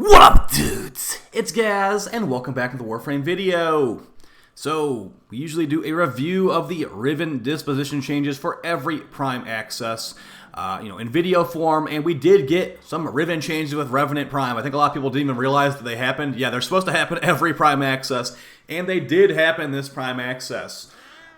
What up, dudes? It's Gaz, and welcome back to the Warframe video. So, we usually do a review of the Riven disposition changes for every Prime access, in video form, and we did get some Riven changes with Revenant Prime. I think a lot of people didn't even realize that they happened. Yeah, they're supposed to happen every Prime access, and they did happen this Prime access.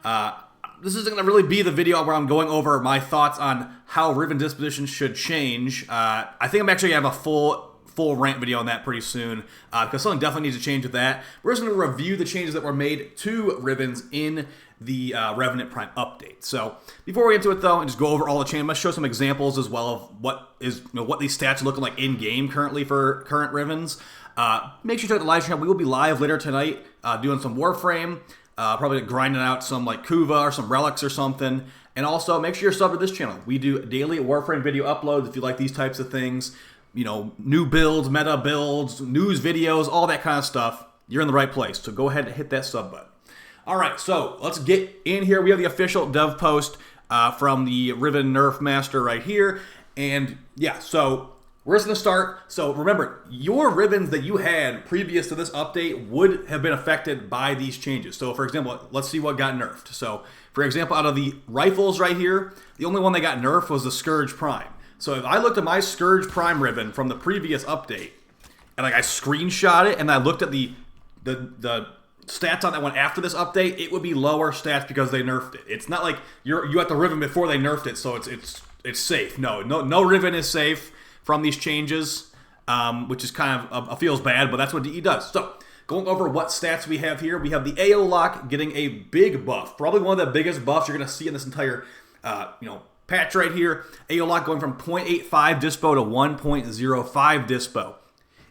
This isn't going to really be the video where I'm going over my thoughts on how Riven disposition should change. I think I'm actually going to have a full rant video on that pretty soon, because something definitely needs to change with that. We're just going to review the changes that were made to Rivens in the Revenant Prime update. So before we get into it though, and just go over all the changes, I'm going to show some examples as well of what these stats are looking like in game currently for current Rivens. Make sure you check the live stream. We will be live later tonight doing some Warframe, probably grinding out some like Kuva or some relics or something. And also make sure you're subbed to this channel. We do daily Warframe video uploads if you like these types of things. New builds, meta builds, news videos, all that kind of stuff. You're in the right place, so go ahead and hit that sub button. All right, so let's get in here. We have the official dev post from the Riven Nerf Master right here. And yeah, so we're just going to start. So remember, your Rivens that you had previous to this update would have been affected by these changes. So for example, let's see what got nerfed. So for example, out of the rifles right here, the only one that got nerfed was the Scourge Prime. So if I looked at my Scourge Prime Riven from the previous update, and I screenshot it, and I looked at the stats on that one after this update, it would be lower stats because they nerfed it. It's not like you got the Riven before they nerfed it, so it's safe. No Riven is safe from these changes, which is kind of feels bad, but that's what DE does. So going over what stats we have here, we have the AO lock getting a big buff, probably one of the biggest buffs you're going to see in this entire patch right here. AO lock going from 0.85 dispo to 1.05 dispo.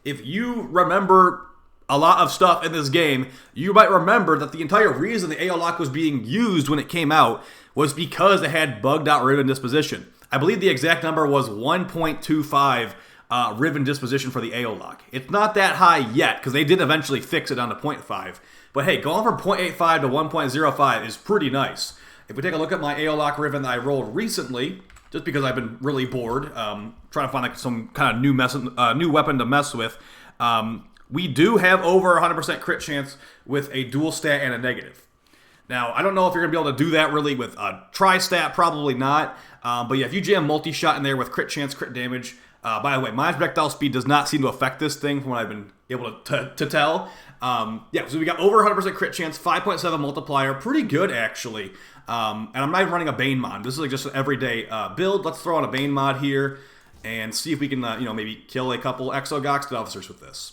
If you remember a lot of stuff in this game, you might remember that the entire reason the AO lock was being used when it came out was because it had bugged out Riven disposition. I believe the exact number was 1.25 Riven disposition for the AO lock. It's not that high yet, because they did eventually fix it down to 0.5. But hey, going from 0.85 to 1.05 is pretty nice. If we take a look at my AO lock Riven that I rolled recently, just because I've been really bored, trying to find like some kind of new weapon to mess with, we do have over 100% crit chance with a dual stat and a negative. Now, I don't know if you're going to be able to do that really with a tri-stat, probably not. But yeah, if you jam multi-shot in there with crit chance, crit damage, by the way, my projectile speed does not seem to affect this thing from what I've been able to tell. So we got over 100% crit chance, 5.7 multiplier, pretty good actually. And I'm not even running a Bane mod. This is like just an everyday build. Let's throw on a Bane mod here and see if we can, maybe kill a couple Exogoxed officers with this.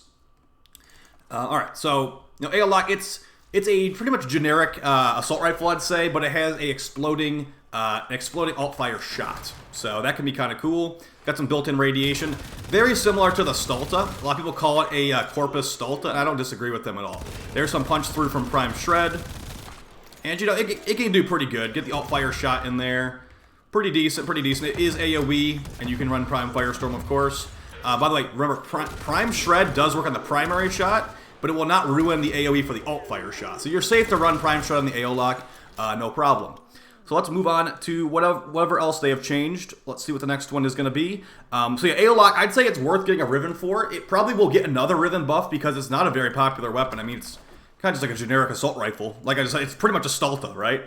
All right, so AO lock, it's a pretty much generic assault rifle, I'd say, but it has a exploding alt fire shot. So that can be kind of cool. Got some built-in radiation. Very similar to the Stulta. A lot of people call it a Corpus Stulta, and I don't disagree with them at all. There's some punch through from Prime Shred. And, it can do pretty good. Get the alt fire shot in there. Pretty decent. It is AoE, and you can run Prime Firestorm, of course. By the way, remember, Prime Shred does work on the primary shot, but it will not ruin the AoE for the alt fire shot. So you're safe to run Prime Shred on the AO lock, no problem. So let's move on to whatever else they have changed. Let's see what the next one is going to be. So yeah, AO lock, I'd say it's worth getting a Riven for. It probably will get another Riven buff because it's not a very popular weapon. I mean, it's kind of just like a generic assault rifle. Like I just said, it's pretty much a Stulta, right?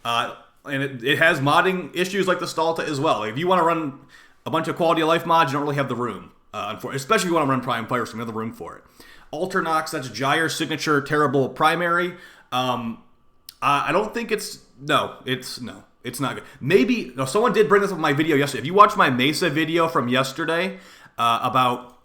And it has modding issues like the Stulta as well. If you want to run a bunch of quality of life mods, you don't really have the room. Especially if you want to run Prime Firestorm, you have the room for it. Alternox, that's Gyre's signature terrible primary. I don't think it's not good. Maybe someone did bring this up in my video yesterday. If you watch my Mesa video from yesterday about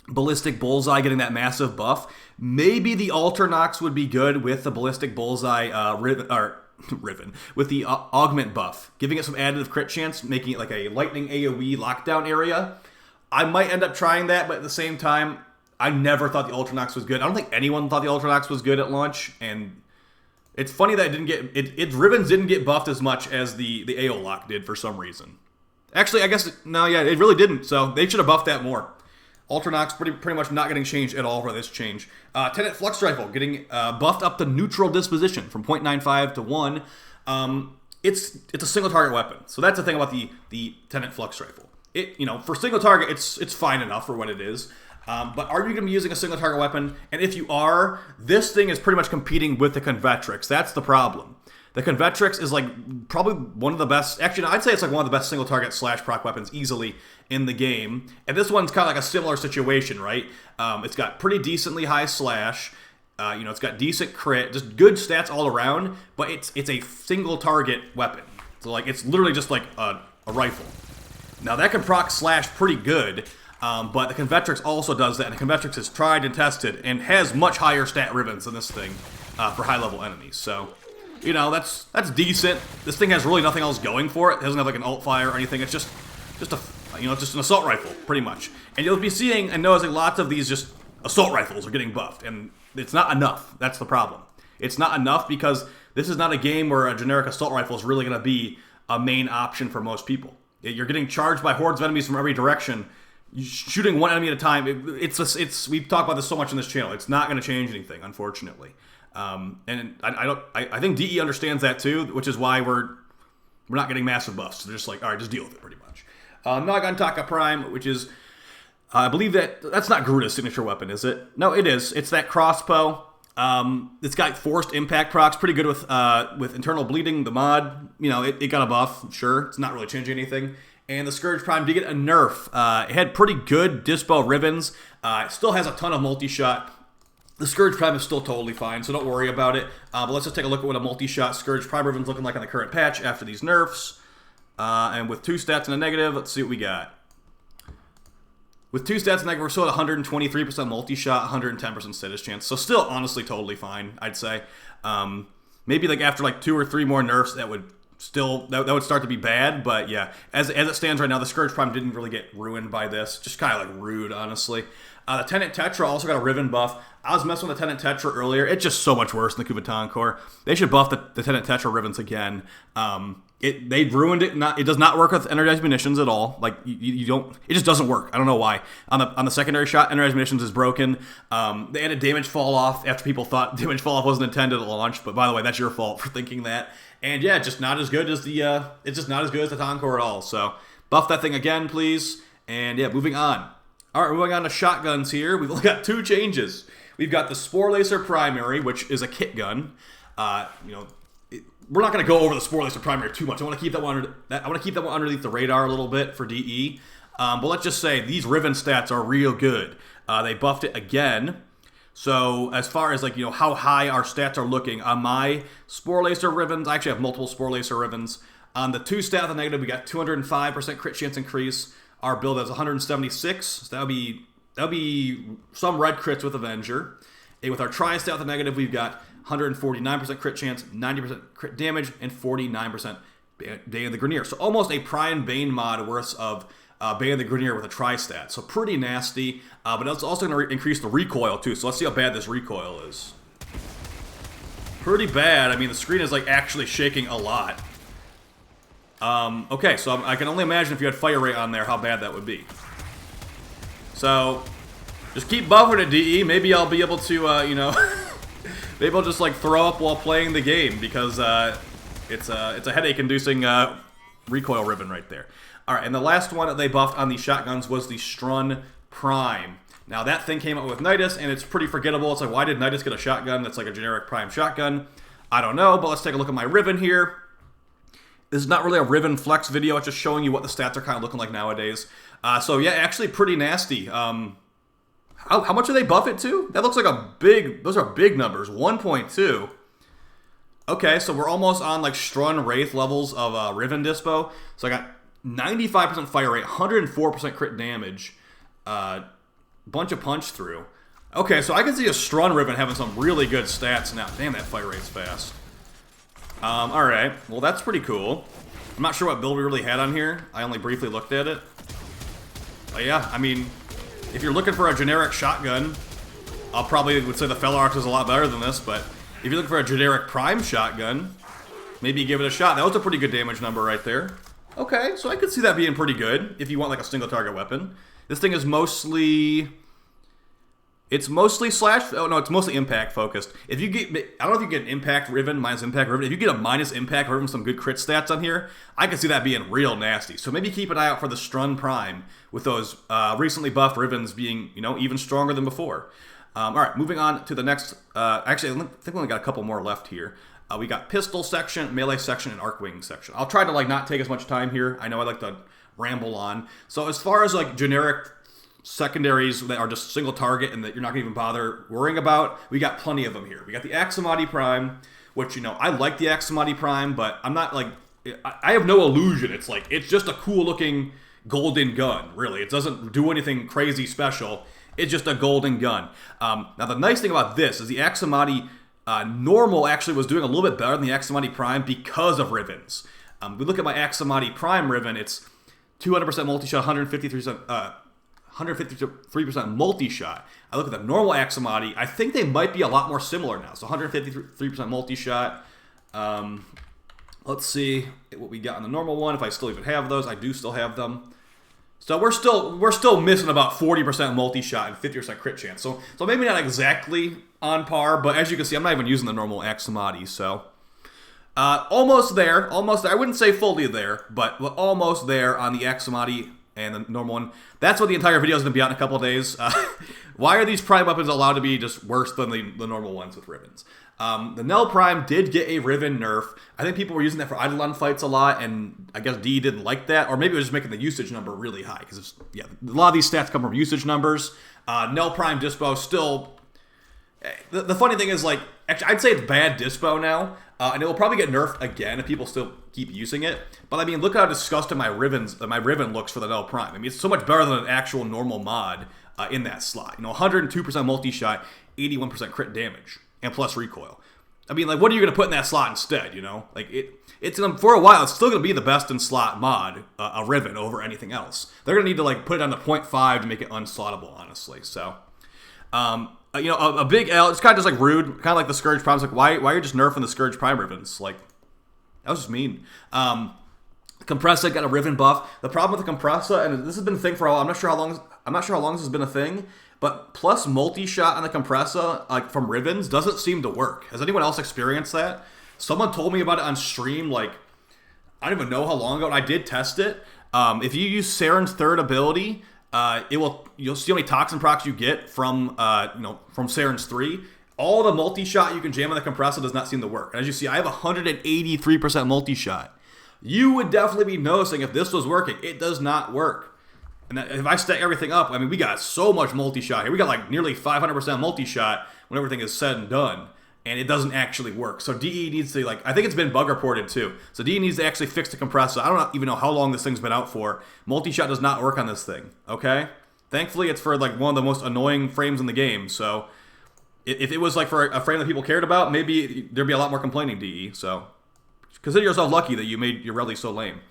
Ballistic Bullseye getting that massive buff, maybe the Alternox would be good with the Ballistic Bullseye Riven with the augment buff, giving it some additive crit chance, making it like a lightning AoE lockdown area. I might end up trying that, but at the same time, I never thought the Alternox was good. I don't think anyone thought the Alternox was good at launch, and it's funny that it didn't get Rivens didn't get buffed as much as the AO lock did for some reason. Actually, I guess it really didn't. So they should have buffed that more. Alternox pretty much not getting changed at all for this change. Tenet Flux Rifle getting buffed up to neutral disposition from 0.95 to 1. It's a single target weapon, so that's the thing about the Tenet Flux Rifle. For single target, it's fine enough for what it is. But are you going to be using a single target weapon? And if you are, this thing is pretty much competing with the Convetrix. That's the problem. The Convetrix is like probably one of the best, actually no, I'd say it's like one of the best single target slash proc weapons easily in the game. And this one's kind of like a similar situation, right? It's got pretty decently high slash, it's got decent crit, just good stats all around, but it's a single target weapon. So like it's literally just like a rifle. Now that can proc slash pretty good, but the Convetrix also does that, and the Convetrix is tried and tested and has much higher stat Rivens than this thing for high level enemies. So that's decent. This thing has really nothing else going for it. It doesn't have like an alt fire or anything. It's just just an assault rifle, pretty much. And you'll be seeing and noticing lots of these just assault rifles are getting buffed, and it's not enough. That's the problem. It's not enough because this is not a game where a generic assault rifle is really going to be a main option for most people. You're getting charged by hordes of enemies from every direction. Shooting one enemy at a time. We've talked about this so much on this channel. It's not going to change anything, unfortunately. And I think DE understands that too, which is why we're not getting massive buffs. They're just like, all right, just deal with it, pretty much. Nagantaka Prime, which is, I believe that's not Garuda's signature weapon, is it? No, it is. It's that crossbow. It's got forced impact procs, pretty good with internal bleeding. The mod, it got a buff. Sure, it's not really changing anything. And the Scourge Prime did get a nerf. It had pretty good dispo Rivens. It still has a ton of multi-shot. The Scourge Prime is still totally fine, so don't worry about it. But let's just take a look at what a multi-shot Scourge Prime Riven's looking like on the current patch after these nerfs. And with 2 stats and a negative, let's see what we got. With 2 stats and negative, we're still at 123% multi-shot, 110% status chance. So still, honestly, totally fine, I'd say. Maybe like after like 2 or 3 more nerfs, that would start to be bad. But yeah, as it stands right now, the Scourge Prime didn't really get ruined by this. Just kind of like rude, honestly. The Tenant Tetra also got a Riven buff. I was messing with the Tenant Tetra earlier. It's just so much worse than the Kuvaton Core. They should buff the Tenant Tetra Rivens again. They ruined it. It does not work with energized munitions at all. Like you don't. It just doesn't work. I don't know why. On the secondary shot, energized munitions is broken. They added damage fall off after people thought damage fall off wasn't intended at launch. But by the way, that's your fault for thinking that. And yeah, just not as good as the. It's just not as good as the Ton Core at all. So buff that thing again, please. And yeah, moving on. All right, moving on to shotguns here. We've only got 2 changes. We've got the Spore Lacer Primary, which is a kit gun. We're not going to go over the Spore Lacer Primary too much. I want to keep that one underneath the radar a little bit for DE. But let's just say these Riven stats are real good. They buffed it again. So as far as how high our stats are looking on my Spore Lacer Rivens, I actually have multiple Spore Lacer Rivens. On the 2 stat and negative, we got 205% crit chance increase. Our build has 176, so that'll be some red crits with Avenger. And with our tri-stat, the negative, we've got 149% crit chance, 90% crit damage, and 49% Bane of the Grenier. So almost a Prime Bane mod worth of Bane of the Grenier with a tri-stat. So pretty nasty, but it's also going to increase the recoil too. So let's see how bad this recoil is. Pretty bad. I mean, the screen is actually shaking a lot. Okay, so I can only imagine if you had fire rate on there how bad that would be. So, just keep buffering it, DE. Maybe I'll be able to, maybe I'll just throw up while playing the game because it's a headache-inducing recoil ribbon right there. All right, and the last one that they buffed on these shotguns was the STRUN Prime. Now that thing came out with Nidus, and it's pretty forgettable. It's like, why did Nidus get a shotgun that's like a generic Prime shotgun? I don't know, but let's take a look at my Riven here. This is not really a Riven flex video. It's just showing you what the stats are kind of looking like nowadays. So yeah, actually pretty nasty. How much do they buff it to? That looks like those are big numbers. 1.2. Okay, so we're almost on Strun Wraith levels of Riven dispo. So I got 95% fire rate, 104% crit damage, bunch of punch through. Okay, so I can see a Strun Riven having some really good stats now. Damn, that fire rate's fast. Alright, well that's pretty cool. I'm not sure what build we really had on here. I only briefly looked at it. But yeah, I mean, if you're looking for a generic shotgun, I probably would say the Fellarx is a lot better than this, but if you're looking for a generic Prime shotgun, maybe give it a shot. That was a pretty good damage number right there. Okay, so I could see that being pretty good if you want a single target weapon. This thing is mostly... It's mostly slash. Oh no, it's mostly impact focused. If you get, I don't know if you get an impact Riven minus impact Riven. If you get a minus impact Riven with some good crit stats on here, I can see that being real nasty. So maybe keep an eye out for the STRUN Prime with those recently buffed Rivens being, you know, even stronger than before. All right, moving on to the next. Actually, I think we only got a couple more left here. We got pistol section, melee section, and arc wing section. I'll try to like not take as much time here. I know I like to ramble on. So as far as like generic secondaries that are just single target and that you're not going to even bother worrying about, we got plenty of them here. We got the Aximati Prime, which, you know, I like the Aximati Prime, but I'm not like, I have no illusion. It's like, it's just a cool looking golden gun, really. It doesn't do anything crazy special. It's just a golden gun. Now the nice thing about this is the Aximati normal actually was doing a little bit better than the Aximati Prime because of Rivens. We look at my Aximati Prime Riven, it's 200% multi-shot, 153% multi-shot. I look at the normal Aximati, I think they might be a lot more similar now. So 153% multi-shot. Let's see what we got on the normal one, if I still even have those. I do still have them. So we're still missing about 40% multi-shot and 50% crit chance. So maybe not exactly on par, but as you can see, I'm not even using the normal Aximati, so almost there. I wouldn't say fully there, but almost there on the Aximati and the normal one. That's what the entire video is going to be out in a couple of days. Why are these Prime weapons allowed to be just worse than the normal ones with Rivens? The Nell Prime did get a Riven nerf. I think people were using that for Eidolon fights a lot, and I guess D didn't like that, or maybe it was just making the usage number really high, because yeah, a lot of these stats come from usage numbers. Nell Prime dispo still... The funny thing is, like, actually, I'd say it's bad dispo now, and it will probably get nerfed again if people still keep using it. But I mean, look how disgusting my Riven looks for the Nell Prime. I mean, it's so much better than an actual normal mod in that slot. You know, 102% multi-shot, 81% crit damage, and plus recoil. I mean, like, what are you going to put in that slot instead? You know, like it's for a while, it's still going to be the best in slot mod, a Riven over anything else. They're going to need to like put it down to 0.5 to make it unslottable, honestly. So. You know, a big L, it's kind of just like rude, kind of like the Scourge Prime. It's like, why are you just nerfing the Scourge Prime Rivens? Like, that was just mean. Compressa got a Riven buff. The problem with the Compressa, and this has been a thing for a while, I'm not sure how long this has been a thing, but plus multi-shot on the Compressa, like from Rivens, doesn't seem to work. Has anyone else experienced that? Someone told me about it on stream, like, I don't even know how long ago, and I did test it. If you use Saren's third ability, you'll see how many toxin procs you get from from Saren's 3. All the multi-shot you can jam on the Compressor does not seem to work. And as you see, I have 183% multi-shot. You would definitely be noticing if this was working. It does not work. And if I stack everything up, I mean, we got so much multi-shot here. We got like nearly 500% multi-shot when everything is said and done. And it doesn't actually work. So DE needs to, like, I think it's been bug reported too. So DE needs to actually fix the compressor. I don't even know how long this thing's been out for. Multi-shot does not work on this thing, okay? Thankfully, it's for, like, one of the most annoying frames in the game. So if it was, like, for a frame that people cared about, maybe there'd be a lot more complaining, DE. So consider yourself lucky that you made your rally so lame.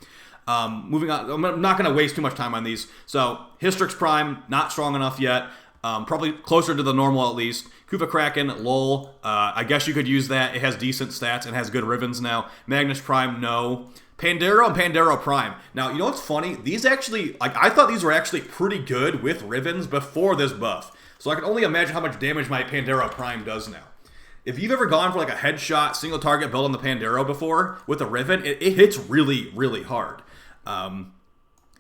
Moving on, I'm not going to waste too much time on these. So Hystrix Prime, not strong enough yet. Probably closer to the normal at least. Kuva Kraken, lol. I guess you could use that. It has decent stats and has good Rivens now. Magnus Prime, no. Pandero and Pandero Prime. Now, you know what's funny? These actually, like, I thought these were actually pretty good with Rivens before this buff. So I can only imagine how much damage my Pandero Prime does now. If you've ever gone for like a headshot, single target build on the Pandero before with a Riven, it hits really, really hard.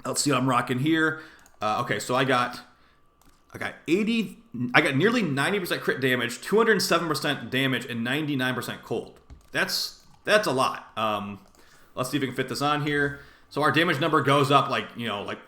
Let's see what I'm rocking here. Okay, so I got nearly 90% crit damage, 207% damage, and 99% cold. That's a lot. Let's see if we can fit this on here. So our damage number goes up like, you know, like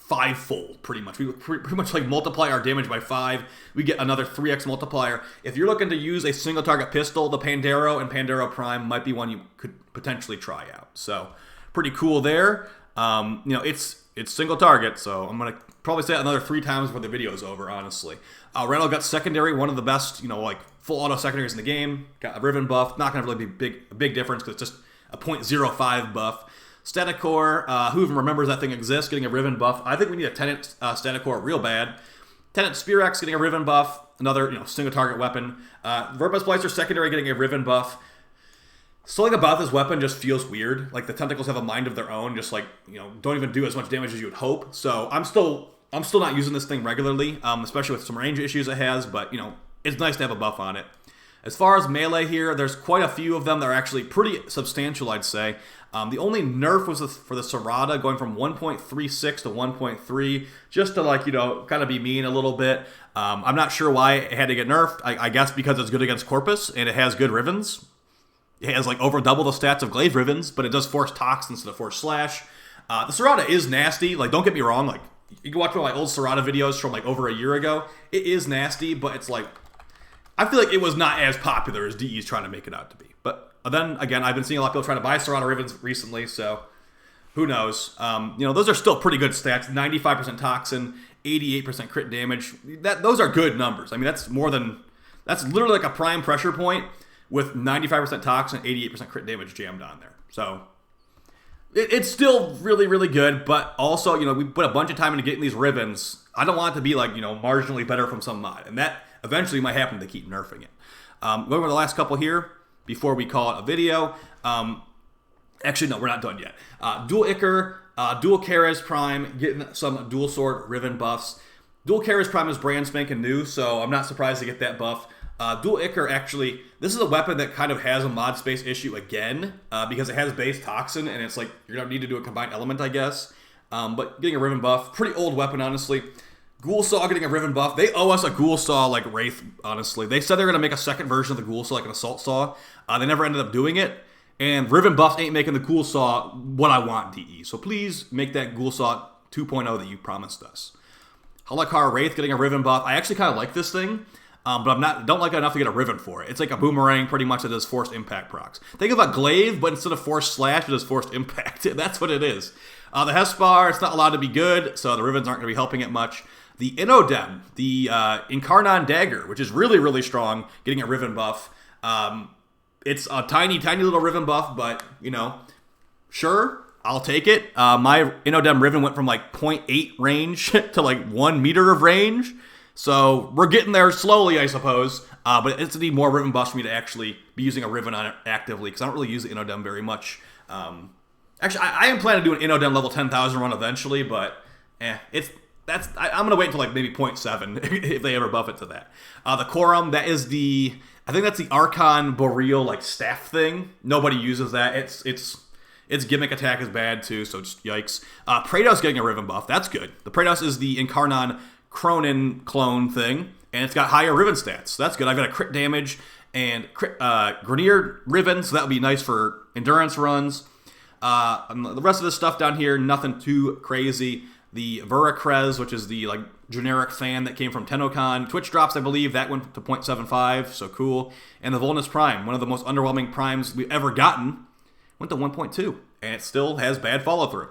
5-fold pretty much. We pretty much like multiply our damage by 5. We get another 3x multiplier. If you're looking to use a single target pistol, the Pandero and Pandero Prime might be one you could potentially try out. So pretty cool there. You know, it's single target, so I'm going to probably say that another 3 times before the video is over, honestly. Randall got secondary, one of the best, you know, like full auto secondaries in the game. Got a Riven buff. Not going to really be a big difference because it's just a 0.05 buff. Static Core, who even remembers that thing exists, getting a Riven buff. I think we need a Tenant Static Core real bad. Tenant Spear-X getting a Riven buff, another, you know, single target weapon. Verba Splicer secondary getting a Riven buff. Something about this weapon just feels weird. Like the tentacles have a mind of their own, just like, you know, don't even do as much damage as you would hope. So I'm still I'm still not using this thing regularly, especially with some range issues it has, but, you know, it's nice to have a buff on it. As far as melee here, there's quite a few of them that are actually pretty substantial, I'd say. The only nerf was for the Serrata, going from 1.36 to 1.3, just to, like, you know, kind of be mean a little bit. I'm not sure why it had to get nerfed. I guess because it's good against Corpus, and it has good Rivens. It has, like, over double the stats of Glaive Rivens, but it does Force Tox instead of Force Slash. The Serrata is nasty. Like, don't get me wrong. Like, you can watch one of my old Serrata videos from, like, over a year ago. It is nasty, but it's, like, I feel like it was not as popular as DE's trying to make it out to be. But then, again, I've been seeing a lot of people trying to buy Serrata Rivens recently, so who knows. You know, those are still pretty good stats. 95% Toxin, 88% crit damage. Those are good numbers. I mean, that's literally like a prime pressure point with 95% Toxin, 88% crit damage jammed on there. So it's still really, really good, but also, you know, we put a bunch of time into getting these Rivens. I don't want it to be, like, you know, marginally better from some mod, and that eventually might happen to keep nerfing it. Going over the last couple here before we call it a video. Actually, no, we're not done yet. Dual Ichor, Dual Kara's Prime, getting some Dual Sword Riven buffs. Dual Kara's Prime is brand spanking new, so I'm not surprised to get that buff. Dual Ichor, actually, this is a weapon that kind of has a mod space issue again, because it has base Toxin, and it's like, you're going to need to do a combined element, I guess. But getting a Riven buff, pretty old weapon, honestly. Ghoul Saw getting a Riven buff. They owe us a Ghoul Saw, like, Wraith, honestly. They said they were going to make a second version of the Ghoul Saw, like an Assault Saw. They never ended up doing it. And Riven buffs ain't making the Ghoul Saw what I want, DE. So please make that Ghoul Saw 2.0 that you promised us. Halakar Wraith getting a Riven buff. I actually kind of like this thing, but don't like it enough to get a Riven for it. It's like a boomerang, pretty much, that does Forced Impact procs. Think about Glaive, but instead of Forced Slash, it does Forced Impact. That's what it is. The Hespar, it's not allowed to be good, so the Rivens aren't going to be helping it much. The Inodem, the Incarnon Dagger, which is really, really strong, getting a Riven buff. It's a tiny, tiny little Riven buff, but, you know, sure, I'll take it. My Inodem Riven went from, like, 0.8 range to, like, 1 meter of range. So we're getting there slowly, I suppose. But it's need more Riven buffs for me to actually be using a Riven on it actively, because I don't really use the Inodem very much. Actually, I am planning to do an Inodem level 10,000 run eventually, but I'm going to wait until, like, maybe 0.7 if they ever buff it to that. The Quorum, that is I think that's the Archon Boreal, like, staff thing. Nobody uses that. Its gimmick attack is bad, too, so just yikes. Praetos getting a Riven buff. That's good. The Praetos is the Incarnon Cronin clone thing, and it's got higher Riven stats. So that's good. I've got a crit damage and Grenier Riven, so that would be nice for endurance runs. And the rest of this stuff down here, nothing too crazy. The Veracrez, which is the, like, generic fan that came from Tennokan. Twitch drops, I believe, that went to 0.75, so cool. And the Volnus Prime, one of the most underwhelming primes we've ever gotten, went to 1.2, and it still has bad follow-through.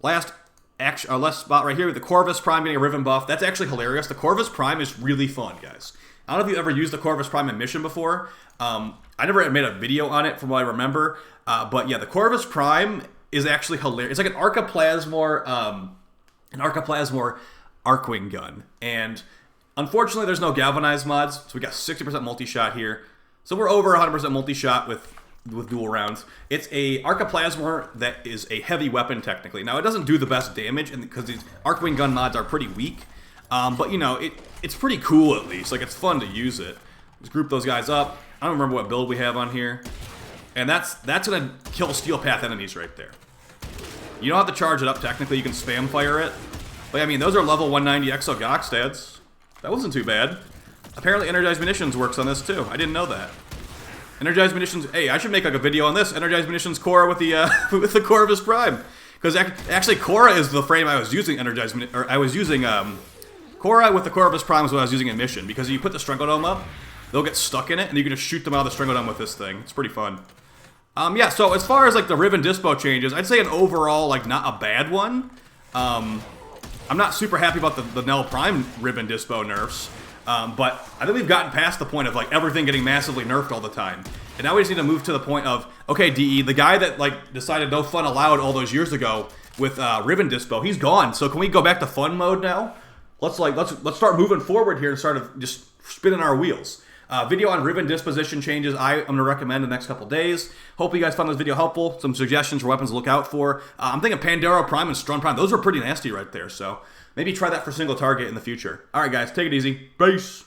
Last spot right here, the Corvus Prime getting a Riven buff. That's actually hilarious. The Corvus Prime is really fun, guys. I don't know if you ever used the Corvus Prime in Mission before. I never made a video on it from what I remember. But yeah, the Corvus Prime is actually hilarious. It's like an Archaplasmor Archwing gun. And unfortunately, there's no galvanized mods. So we got 60% multi-shot here. So we're over 100% multi-shot with dual rounds. It's a Archaplasmor that is a heavy weapon, technically. Now, it doesn't do the best damage, because these Archwing gun mods are pretty weak. But, you know, it's pretty cool, at least. Like, it's fun to use it. Just group those guys up. I don't remember what build we have on here. And that's going to kill Steel Path enemies right there. You don't have to charge it up, technically. You can spam fire it. But, I mean, those are level 190 Exo Gok stats. That wasn't too bad. Apparently, Energized Munitions works on this, too. I didn't know that. Energized Munitions... Hey, I should make, like, a video on this. Energized Munitions Korra with the with the Corvus Prime. Because, actually, Korra is the frame I was using I was using, Korra with the Corvus Prime is what I was using in Mission. Because if you put the Strengodome up, they'll get stuck in it, and you can just shoot them out of the Strengodome with this thing. It's pretty fun. Yeah, so as far as, like, the Riven dispo changes, I'd say an overall, like, not a bad one. I'm not super happy about the Nell Prime Riven dispo nerfs. But I think we've gotten past the point of, like, everything getting massively nerfed all the time. And now we just need to move to the point of, okay, DE, the guy that, like, decided no fun allowed all those years ago with Riven dispo, he's gone. So can we go back to fun mode now? Let's start moving forward here and start just spinning our wheels. Video on Riven disposition changes I'm going to recommend in the next couple days. Hope you guys found this video helpful. Some suggestions for weapons to look out for. I'm thinking Pandero Prime and STRUN Prime. Those are pretty nasty right there, so maybe try that for single target in the future. All right, guys, take it easy. Peace.